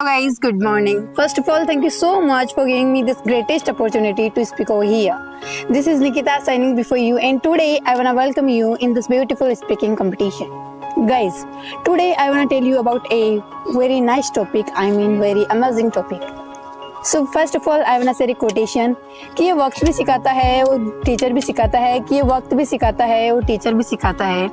Guys, good morning. First of all, thank you so much for giving me this greatest opportunity to speak over here. This is Nikita signing before you, and today I wanna welcome you in this beautiful speaking competition. Guys, today I wanna tell you about a very nice topic, very amazing topic. So first of all I want to say quotation कि ये वक्त भी सिखाता है वो teacher भी सिखाता है, कि ये वक्त भी सिखाता है वो टीचर भी सिखाता है।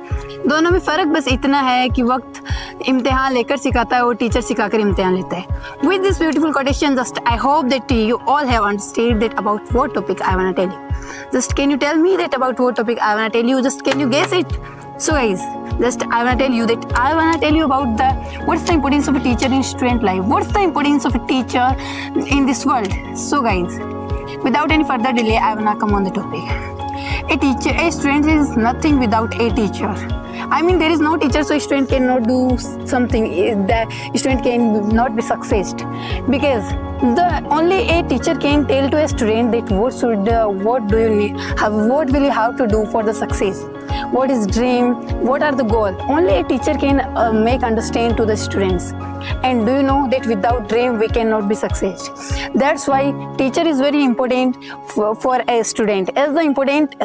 दोनों में फ़र्क बस इतना है कि वक्त इम्तिहान लेकर सिखाता है, वो टीचर सिखाकर इम्तिहान लेता है। With this beautiful quotation just I hope that you all have understand that about what topic I want to tell you. Just can you tell me that about what topic I want to tell you? Just can you guess it? So guys, just I wanna tell you about what's the importance of a teacher in student life. What's the importance of a teacher in this world? So guys, without any further delay, I wanna come on the topic. A student is nothing without a teacher. There is no teacher, so a student cannot do something. The student cannot be successed because only a teacher can tell to a student that what do you need, what will you have to do for the success, what is dream, what are the goal. Only a teacher can make understand to the students. And do you know that without dream we cannot be success. That's why teacher is very important for a student. As the important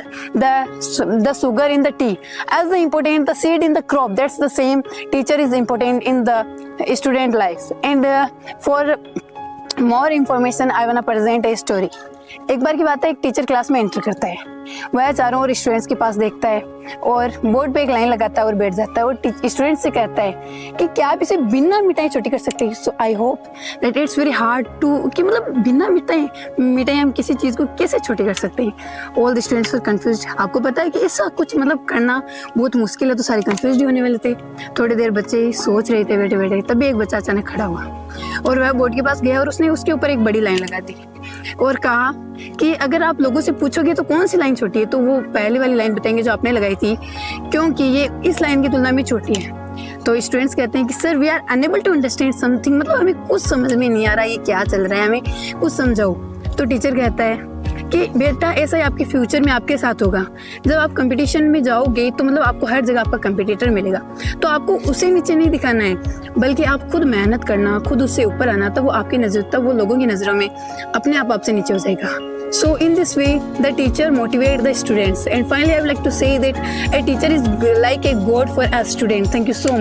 the sugar in the tea, as the important the seed in the crop, that's the same teacher is important in the student life. And for more information I wanna present a story. एक बार की बात है, एक teacher class में enter करता है, वह चारों ओर स्टूडेंट्स के पास देखता है और बोर्ड पे एक लाइन लगाता है और बैठ जाता है और स्टूडेंट से कहता है कि क्या आप इसे बिना मिटाई छोटी कर सकते हैं? So I hope that it's very hard to कि बिना मिटाई हम किसी चीज़ को कैसे छोटी कर सकते हैं? All the students are confused. आपको पता है कि ऐसा कुछ करना बहुत मुश्किल है, तो सारे कंफ्यूज ही होने वाले थे। थोड़ी देर बच्चे सोच रहे थे बैठे बैठे, तभी एक बच्चा अचानक खड़ा हुआ और वह बोर्ड के पास गया और उसने उसके ऊपर एक बड़ी लाइन लगा दी और कहा कि अगर आप लोगों से पूछोगे तो कौन सी लाइन छोटी है, तो वो पहले वाली लाइन बताएंगे जो आपने लगाई थी, क्योंकि ये इस लाइन की तुलना में छोटी है। तो स्टूडेंट्स कहते हैं कि sir we are unable to understand something, हमें कुछ समझ में नहीं आ रहा, ये क्या चल रहा है, हमें कुछ समझाओ। तो टीचर कहता है कि बेटा ऐसा ही आपके फ्यूचर में आपके साथ होगा। जब आप कंपटीशन में जाओगे तो आपको हर जगह आपका कंपटीटर मिलेगा, तो आपको उसे नीचे नहीं दिखाना है, बल्कि आप खुद मेहनत करना, खुद उससे ऊपर आना, तब वो लोगों की नज़रों में अपने आप आपसे नीचे हो जाएगा। So in this way, the teacher motivate the students. And finally, I would like to say that a teacher is like a god for a student. Thank you so much.